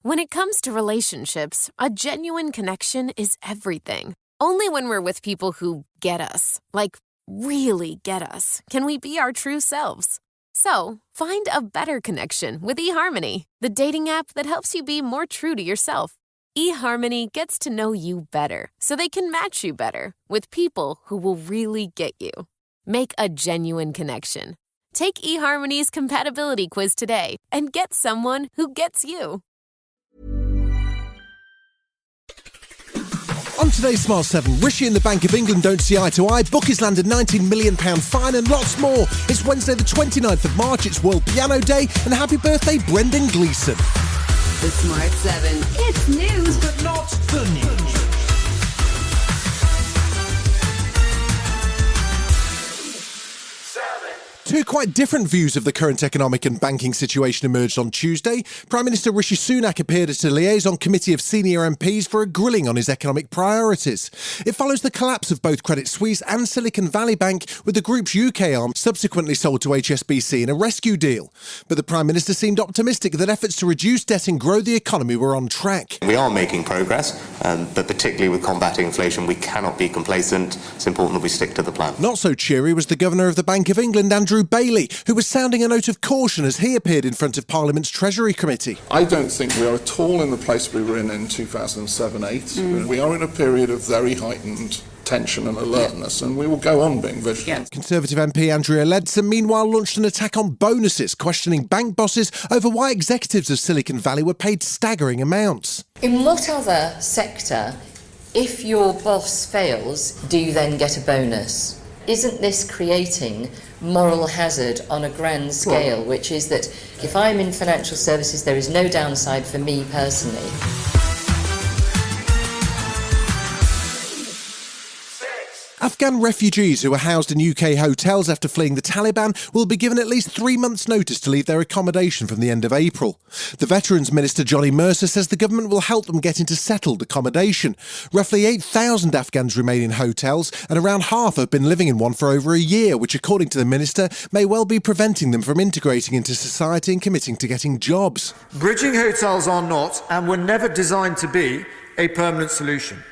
When it comes to relationships, a genuine connection is everything. Only when we're with people who get us, like really get us, can we be our true selves. So, find a better connection with eHarmony, the dating app that helps you be more true to yourself. eHarmony gets to know you better so they can match you better with people who will really get you. Make a genuine connection. Take eHarmony's compatibility quiz today and get someone who gets you. On today's Smart 7, Rishi and the Bank of England don't see eye to eye, Bookies land a £19 million fine and lots more. It's Wednesday the 29th of March, it's World Piano Day, and happy birthday Brendan Gleeson. The Smart 7. It's news, but not the news. Two quite different views of the current economic and banking situation emerged on Tuesday. Prime Minister Rishi Sunak appeared at a liaison committee of senior MPs for a grilling on his economic priorities. It follows the collapse of both Credit Suisse and Silicon Valley Bank, with the group's UK arm subsequently sold to HSBC in a rescue deal. But the Prime Minister seemed optimistic that efforts to reduce debt and grow the economy were on track. We are making progress, but particularly with combating inflation, we cannot be complacent. It's important that we stick to the plan. Not so cheery was the Governor of the Bank of England, Andrew Bailey, who was sounding a note of caution as he appeared in front of Parliament's Treasury Committee. I don't think we are at all in the place we were in 2007-8. We are in a period of very heightened tension and alertness, and we will go on being vigilant. Conservative MP Andrea Leadsom meanwhile launched an attack on bonuses, questioning bank bosses over why executives of Silicon Valley were paid staggering amounts. In what other sector, if your boss fails, do you then get a bonus? Isn't this creating moral hazard on a grand scale, which is that if I'm in financial services, there is no downside for me personally? Afghan refugees who were housed in UK hotels after fleeing the Taliban will be given at least 3 months' notice to leave their accommodation from the end of April. The Veterans Minister Johnny Mercer says the government will help them get into settled accommodation. Roughly 8,000 Afghans remain in hotels, and around half have been living in one for over a year, which, according to the minister, may well be preventing them from integrating into society and committing to getting jobs. Bridging hotels are not, and were never designed to be, a permanent solution.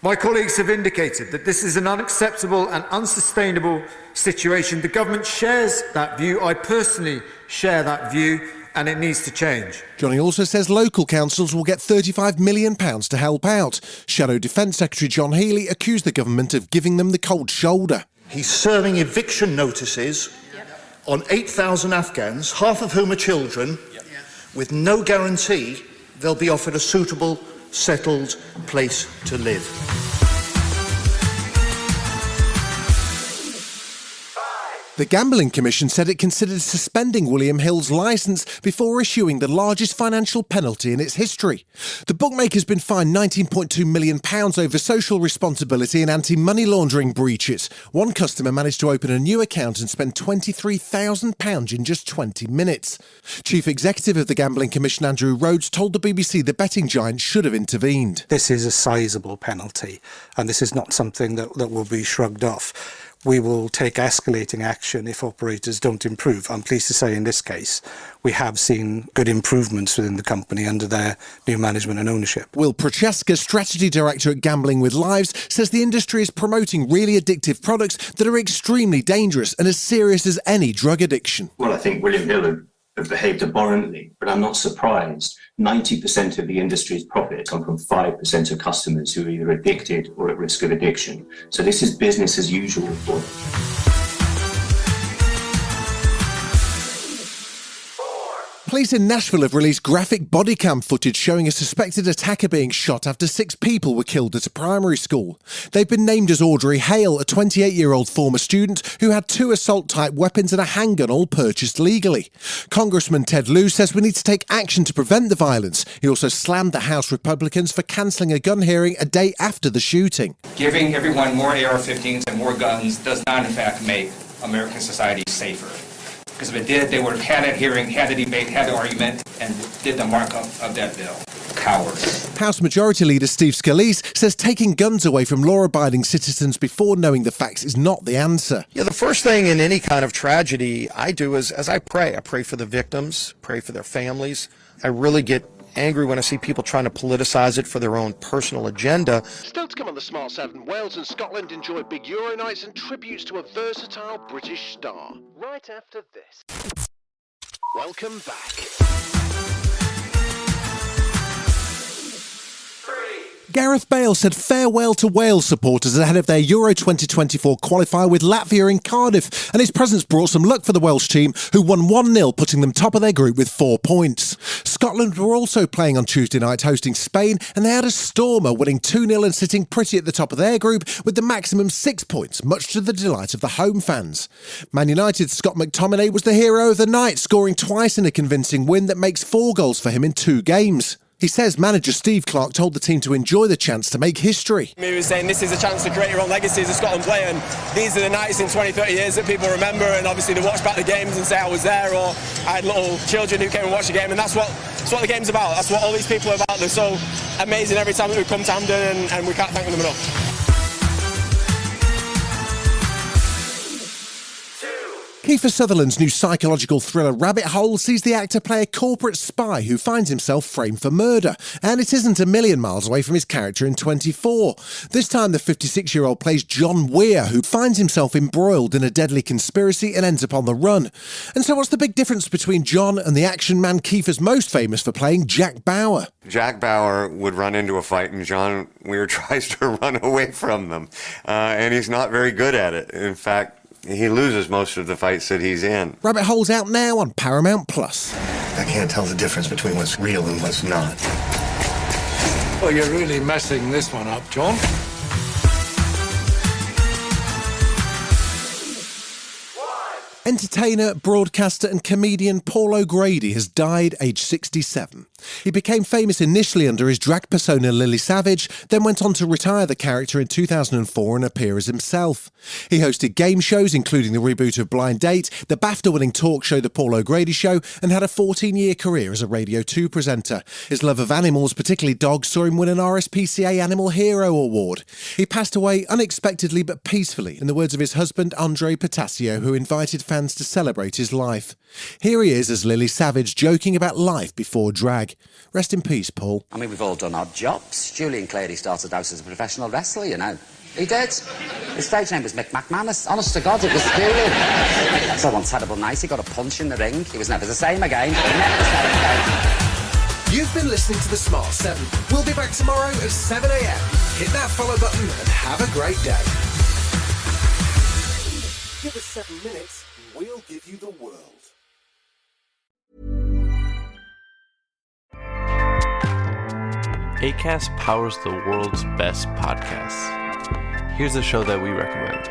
My colleagues have indicated that this is an unacceptable and unsustainable situation. The government shares that view. I personally share that view, and it needs to change. Johnny also says local councils will get £35 million to help out. Shadow Defence Secretary John Healey accused the government of giving them the cold shoulder. He's serving eviction notices on 8,000 Afghans, half of whom are children, with no guarantee they'll be offered a suitable, settled place to live. The Gambling Commission said it considered suspending William Hill's licence before issuing the largest financial penalty in its history. The bookmaker's been fined £19.2 million over social responsibility and anti-money laundering breaches. One customer managed to open a new account and spend £23,000 in just 20 minutes. Chief Executive of the Gambling Commission, Andrew Rhodes, told the BBC the betting giant should have intervened. This is a sizable penalty, and this is not something that will be shrugged off. We will take escalating action if operators don't improve. I'm pleased to say in this case, we have seen good improvements within the company under their new management and ownership. Will Prochaska, Strategy Director at Gambling with Lives, says the industry is promoting really addictive products that are extremely dangerous and as serious as any drug addiction. Well, I think William Hill have behaved abhorrently, but I'm not surprised. 90% of the industry's profits come from 5% of customers who are either addicted or at risk of addiction. So this is business as usual for them. Police in Nashville have released graphic body cam footage showing a suspected attacker being shot after 6 people were killed at a primary school. They've been named as Audrey Hale, a 28-year-old former student who had 2 assault-type weapons and a handgun, all purchased legally. Congressman Ted Lieu says we need to take action to prevent the violence. He also slammed the House Republicans for cancelling a gun hearing a day after the shooting. Giving everyone more AR-15s and more guns does not, in fact, make American society safer. Because if it did, they would have had a hearing, had a debate, had an argument, and did the markup of that bill. Cowards. House Majority Leader Steve Scalise says taking guns away from law-abiding citizens before knowing the facts is not the answer. Yeah, the first thing in any kind of tragedy I do is, as I pray for the victims, pray for their families. I really get angry when I see people trying to politicize it for their own personal agenda. Still to come on the Smart 7, Wales and Scotland enjoy big Euro nights and tributes to a versatile British star. Right after this. Welcome back. Gareth Bale said farewell to Wales supporters ahead of their Euro 2024 qualifier with Latvia in Cardiff, and his presence brought some luck for the Welsh team, who won 1-0, putting them top of their group with 4 points. Scotland were also playing on Tuesday night, hosting Spain, and they had a stormer, winning 2-0 and sitting pretty at the top of their group with the maximum 6 points, much to the delight of the home fans. Man United's Scott McTominay was the hero of the night, scoring twice in a convincing win that makes 4 goals for him in 2 games. He says manager Steve Clarke told the team to enjoy the chance to make history. He was saying this is a chance to create your own legacy as a Scotland player, and these are the nights in 20, 30 years that people remember, and obviously they watch back the games and say I was there, or I had little children who came and watched the game, and that's what the game's about. That's what all these people are about. They're so amazing every time that we come to Hampden, and we can't thank them enough. Kiefer Sutherland's new psychological thriller Rabbit Hole sees the actor play a corporate spy who finds himself framed for murder, and it isn't a million miles away from his character in 24. This time the 56-year-old plays John Weir, who finds himself embroiled in a deadly conspiracy and ends up on the run. And so what's the big difference between John and the action man Kiefer's most famous for playing, Jack Bauer? Jack Bauer would run into a fight and John Weir tries to run away from them, and he's not very good at it. In fact, he loses most of the fights that he's in. Rabbit Hole's out now on Paramount Plus. I can't tell the difference between what's real and what's not. Well, you're really messing this one up, John. Entertainer, broadcaster and comedian Paul O'Grady has died aged 67. He became famous initially under his drag persona Lily Savage, then went on to retire the character in 2004 and appear as himself. He hosted game shows including the reboot of Blind Date, the BAFTA-winning talk show The Paul O'Grady Show, and had a 14-year career as a Radio 2 presenter. His love of animals, particularly dogs, saw him win an RSPCA Animal Hero Award. He passed away unexpectedly but peacefully, in the words of his husband Andre Potasio, who invited fans to celebrate his life. Here he is as Lily Savage, joking about life before drag. Rest in peace, Paul. I mean, we've all done odd jobs. Julian Clary started out as a professional wrestler, you know. He did. His stage name was Mick McManus. Honest to God, it was Julian. So one terrible night, he got a punch in the ring. He was never the same again. Never the same again. You've been listening to The Smart 7. We'll be back tomorrow at 7 a.m. Hit that follow button and have a great day. Give us 7 minutes, we'll give you the world. Acast powers the world's best podcasts. Here's a show that we recommend.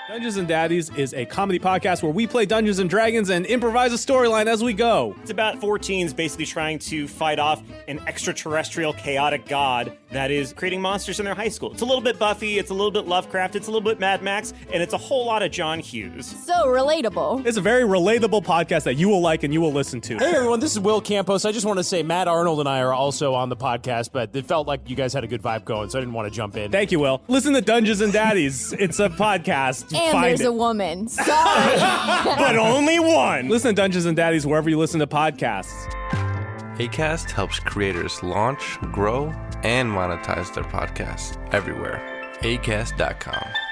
Dungeons and Daddies is a comedy podcast where we play Dungeons and Dragons and improvise a storyline as we go. It's about 4 teens basically trying to fight off an extraterrestrial chaotic god that is creating monsters in their high school. It's a little bit Buffy, it's a little bit Lovecraft, it's a little bit Mad Max, and it's a whole lot of John Hughes. So relatable. It's a very relatable podcast that you will like and you will listen to. Hey everyone, this is Will Campos. I just want to say Matt Arnold and I are also on the podcast, but it felt like you guys had a good vibe going, so I didn't want to jump in. Thank you, Will. Listen to Dungeons and Daddies. It's a podcast. And Find there's it. a woman. Sorry. But only one. Listen to Dungeons and Daddies wherever you listen to podcasts. Acast helps creators launch, grow, and monetize their podcasts everywhere. Acast.com.